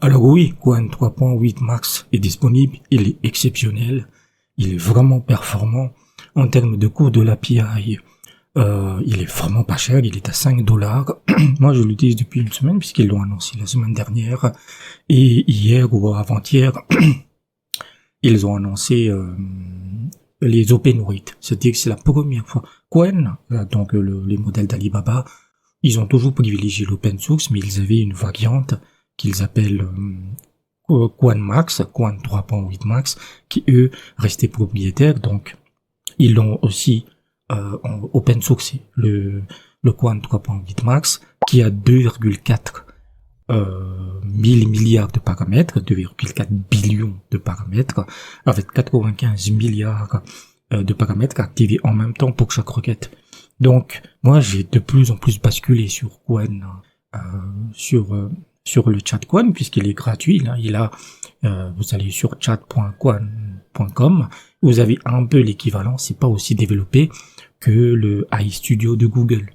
Alors oui, Qwen 3.8 Max est disponible, il est exceptionnel, il est vraiment performant en termes de coût de l'API. Il est vraiment pas cher, il est à $5. Moi, je l'utilise depuis une semaine puisqu'ils l'ont annoncé la semaine dernière et hier ou avant-hier, ils ont annoncé les open weight. C'est-à-dire que c'est la première fois. Qwen, donc les modèles d'Alibaba, ils ont toujours privilégié l'open source, mais ils avaient une variante qu'ils appellent Qwen Max, Qwen 3.8 Max, qui eux restaient propriétaires. Donc ils l'ont aussi en open source, le Qwen 3.8 Max, qui a 2,4 milliards de paramètres, 2,4 billions de paramètres, avec 95 milliards de paramètres activés en même temps pour chaque requête. Donc, moi, j'ai de plus en plus basculé sur Qwen, sur le chat Qwen, puisqu'il est gratuit, là. Vous allez sur chat.qwen.com, vous avez un peu l'équivalent, c'est pas aussi développé que le iStudio de Google.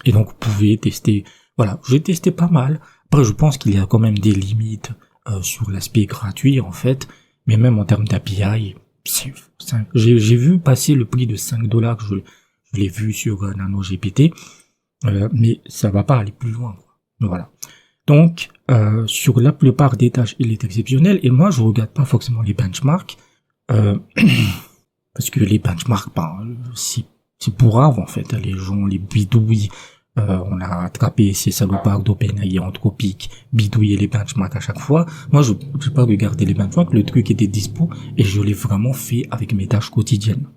Et donc, vous pouvez tester, voilà, j'ai testé pas mal. Après, je pense qu'il y a quand même des limites sur l'aspect gratuit, en fait, mais même en termes d'API, j'ai vu passer le prix de $5, je l'ai vu sur NanoGPT, mais ça va pas aller plus loin, quoi. Voilà. Donc, sur la plupart des tâches, il est exceptionnel, et moi, je regarde pas forcément les benchmarks, parce que les benchmarks, c'est pour grave, en fait, les gens, les bidouilles. On a attrapé ces salopards d'OpenAI, Anthropic, bidouiller les benchmarks à chaque fois. Moi, je n'ai pas regardé les benchmarks, le truc était dispo et je l'ai vraiment fait avec mes tâches quotidiennes.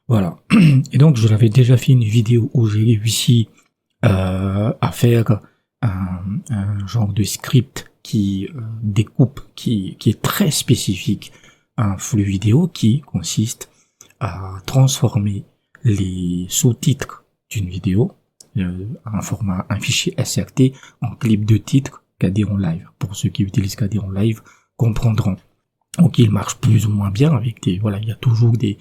Voilà. Et donc, je l'avais déjà fait une vidéo où j'ai réussi à faire un genre de script qui découpe, qui est très spécifique, un flux vidéo qui consiste à transformer les sous-titres d'une vidéo un fichier SRT en clip de titre Caderon Live. Pour ceux qui utilisent Caderon Live comprendront. Donc il marche plus ou moins bien avec il y a toujours des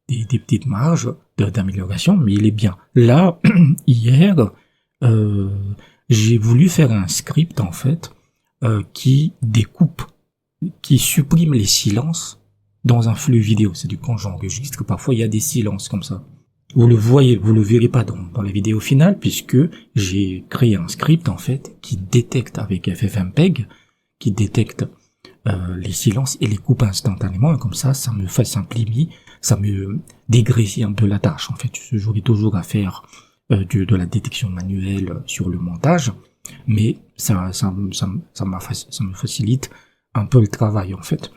petites marges d'amélioration, mais il est bien. Là, hier, j'ai voulu faire un script, en fait, qui découpe, qui supprime les silences dans un flux vidéo. C'est-à-dire quand j'enregistre, parfois il y a des silences comme ça. Vous le verrez pas dans la vidéo finale, puisque j'ai créé un script, en fait, qui détecte avec FFmpeg, qui détecte les silences et les coupe instantanément, et comme ça me simplifie, ça me dégrésille un peu la tâche, en fait. J'aurai toujours à faire de la détection manuelle sur le montage, mais ça me facilite un peu le travail, en fait.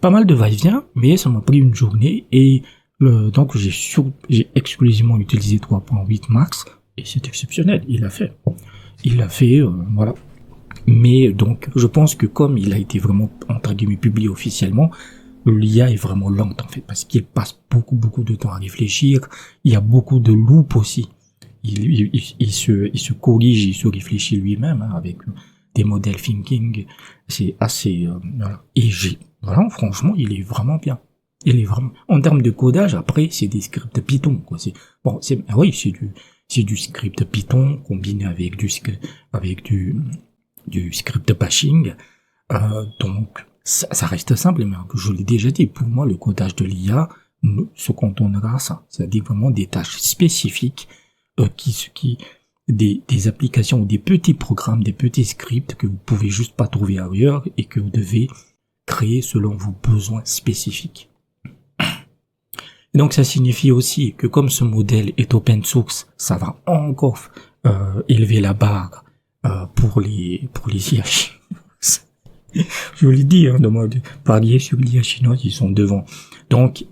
Pas mal de va-et-vient, mais ça m'a pris une journée, et donc j'ai exclusivement utilisé 3.8 Max, et c'est exceptionnel, il l'a fait, voilà. Mais donc, je pense que comme il a été vraiment, entre guillemets, publié officiellement, l'IA est vraiment lente, en fait, parce qu'il passe beaucoup de temps à réfléchir, il y a beaucoup de loops aussi. Il se corrige, il se réfléchit lui-même, hein, avec des modèles thinking, c'est assez, voilà. Et voilà, franchement, il est vraiment bien. Il est vraiment, en termes de codage, après, c'est des scripts Python, quoi. C'est du script Python combiné avec du script bashing. Donc, ça reste simple, mais je l'ai déjà dit, pour moi, le codage de l'IA se cantonnera à ça. C'est-à-dire vraiment des tâches spécifiques, des applications ou des petits programmes, des petits scripts que vous pouvez juste pas trouver ailleurs et que vous devez créer selon vos besoins spécifiques. Et donc ça signifie aussi que comme ce modèle est open source, ça va encore élever la barre pour les IA chinoises. Je vous l'ai dit, hein, de parier sur l'IA chinoise, ils sont devant. Donc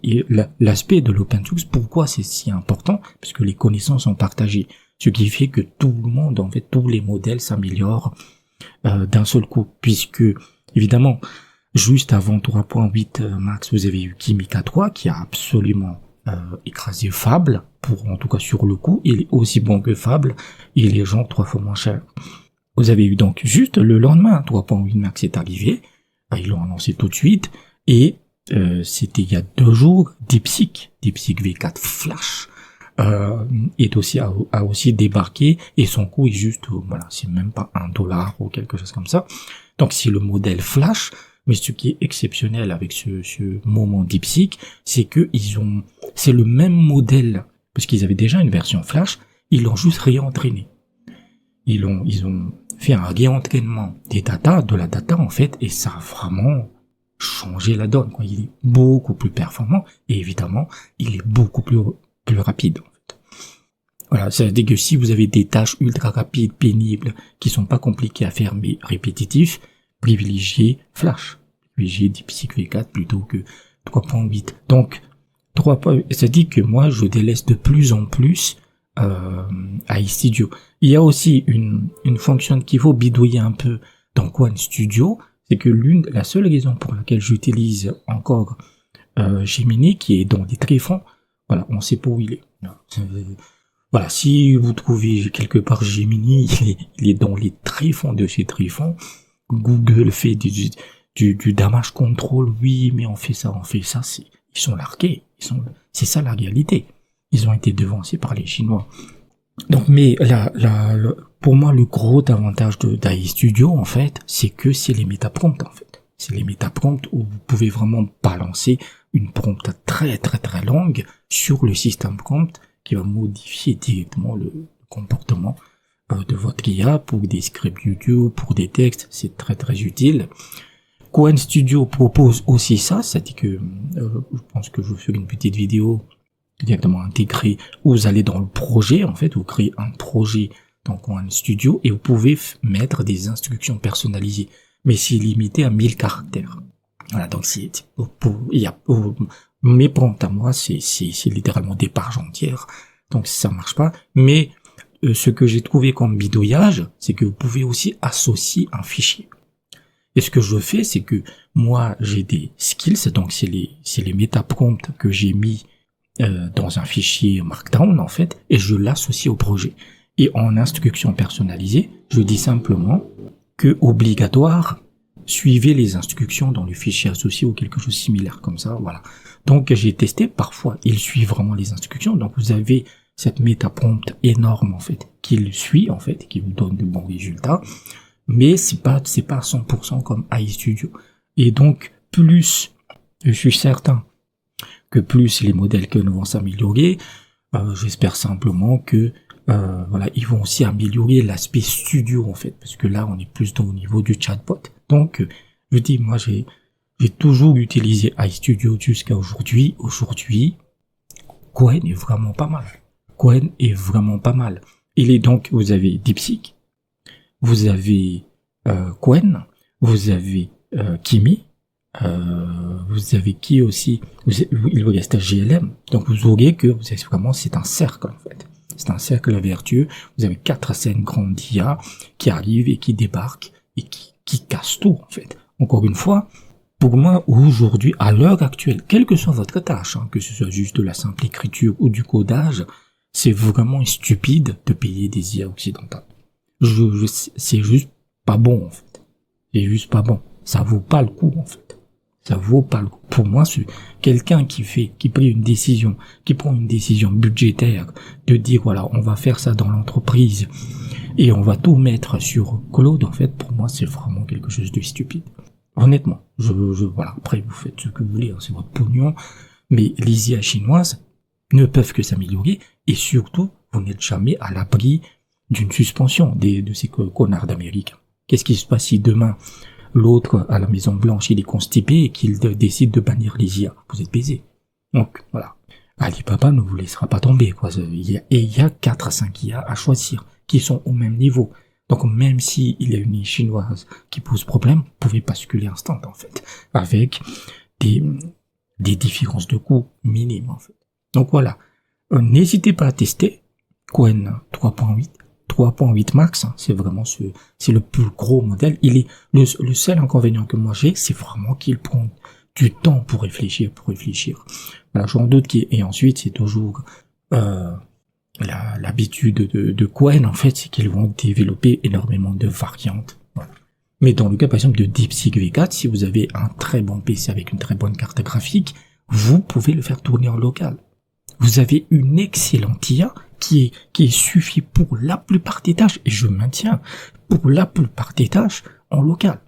l'aspect de l'open source, pourquoi c'est si important? Parce que les connaissances sont partagées, ce qui fait que tout le monde, en fait, tous les modèles s'améliorent d'un seul coup, puisque évidemment, juste avant 3.8 Max, vous avez eu Kimika 3 qui a absolument écrasé Fable, en tout cas sur le coup, il est aussi bon que Fable, il est genre 3 fois moins cher. Vous avez eu donc juste le lendemain, 3.8 Max est arrivé, ils l'ont annoncé tout de suite, et c'était il y a 2 jours, DeepSeek V4 Flash a aussi débarqué, et son coût est juste, voilà, c'est même pas $1 ou quelque chose comme ça. Donc c'est le modèle Flash, mais ce qui est exceptionnel avec ce moment DeepSeek, c'est que c'est le même modèle, parce qu'ils avaient déjà une version Flash, ils l'ont juste réentraîné. Ils ont fait un réentraînement de la data en fait, et ça a vraiment changé la donne, quoi. Il est beaucoup plus performant, et évidemment, il est beaucoup plus rapide, en fait. Voilà, ça veut dire que si vous avez des tâches ultra rapides, pénibles, qui sont pas compliquées à faire, mais répétitifs, privilégiez Flash. Privilégiez DeepSeek V4 plutôt que 3.8. Donc, ça dit que moi, je délaisse de plus en plus iStudio. Il y a aussi une fonction qu'il faut bidouiller un peu dans Qwen Studio, c'est que la seule raison pour laquelle j'utilise encore Gemini, qui est dans des tréfonds, voilà, on sait pas où il est. Voilà, si vous trouvez quelque part Gemini, il est dans les tréfonds de ces tréfonds. Google fait du damage control, oui, mais on fait ça, ils sont largués, c'est ça la réalité. Ils ont été devancés par les Chinois. Donc, mais pour moi, le gros avantage d'iStudio, en fait, c'est que c'est les métaprompts, en fait. C'est les métaprompts où vous pouvez vraiment balancer une prompt très, très, très longue sur le système prompt qui va modifier directement le comportement de votre IA pour des scripts YouTube, pour des textes. C'est très, très utile. Qwen Studio propose aussi ça, c'est-à-dire que je pense que je vais faire une petite vidéo directement intégrée où vous allez dans le projet, en fait, vous créez un projet dans Qwen Studio et vous pouvez mettre des instructions personnalisées, mais c'est limité à 1000 caractères. Voilà, donc mes prompts à moi, c'est littéralement des pages entières, donc ça marche pas, mais ce que j'ai trouvé comme bidouillage, c'est que vous pouvez aussi associer un fichier. Et ce que je fais, c'est que moi, j'ai des skills, donc c'est les métaprompts que j'ai mis dans un fichier Markdown, en fait, et je l'associe au projet. Et en instruction personnalisée, je dis simplement que obligatoire, suivez les instructions dans le fichier associé ou quelque chose de similaire comme ça, voilà. Donc j'ai testé, parfois, il suit vraiment les instructions, donc vous avez cette métaprompt énorme, en fait, qui le suit, en fait, qui vous donne de bons résultats, mais c'est pas à 100% comme iStudio. Et donc, plus, je suis certain que plus les modèles que nous vont s'améliorer, j'espère simplement que voilà, ils vont aussi améliorer l'aspect studio, en fait, parce que là on est plus au niveau du chatbot. Donc je dis, moi j'ai toujours utilisé iStudio jusqu'à aujourd'hui. Qwen est vraiment pas mal. Il est donc, vous avez DeepSeek, vous avez Qwen, vous avez Kimi, vous avez qui aussi, il vous reste GLM, donc vous aurez que vous avez vraiment, c'est un cercle, en fait. C'est un cercle vertueux. Vous avez 4 à 5 grandes IA qui arrivent et qui débarquent et qui cassent tout, en fait. Encore une fois, pour moi, aujourd'hui, à l'heure actuelle, quelle que soit votre tâche, hein, que ce soit juste de la simple écriture ou du codage, c'est vraiment stupide de payer des IA occidentales. C'est juste pas bon, en fait. C'est juste pas bon. Ça vaut pas le coup, en fait. Ça vaut pas le coup. Pour moi, c'est quelqu'un qui prend une décision budgétaire de dire, voilà, on va faire ça dans l'entreprise et on va tout mettre sur Claude, en fait, pour moi, c'est vraiment quelque chose de stupide. Honnêtement, voilà, après, vous faites ce que vous voulez, hein, c'est votre pognon, mais les IA chinoises ne peuvent que s'améliorer et surtout, vous n'êtes jamais à l'abri d'une suspension de ces connards d'Amérique. Qu'est-ce qui se passe si demain, l'autre à la Maison Blanche, il est constipé et qu'il décide de bannir les IA? Vous êtes baisés. Donc, voilà. Alibaba ne vous laissera pas tomber, quoi. Il y a 4 à 5 IA à choisir, qui sont au même niveau. Donc, même si il y a une IA chinoise qui pose problème, vous pouvez basculer instant, en fait. Avec des différences de coûts minimes, en fait. Donc, voilà. N'hésitez pas à tester Qwen 3.8 Max, hein, c'est vraiment c'est le plus gros modèle. Il est le seul inconvénient que moi j'ai, c'est vraiment qu'il prend du temps pour réfléchir. Voilà, j'en doute et ensuite c'est toujours l'habitude de Qwen, en fait, c'est qu'ils vont développer énormément de variantes. Voilà. Mais dans le cas par exemple de DeepSeek V4, si vous avez un très bon PC avec une très bonne carte graphique, vous pouvez le faire tourner en local. Vous avez une excellente IA qui suffit pour la plupart des tâches, et je maintiens, pour la plupart des tâches en local.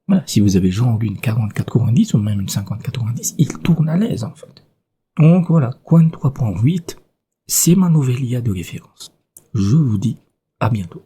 Voilà, si vous avez genre une 40-90 ou même une 50-90, il tourne à l'aise en fait. Donc voilà, Quen 3.8, c'est ma nouvelle IA de référence. Je vous dis à bientôt.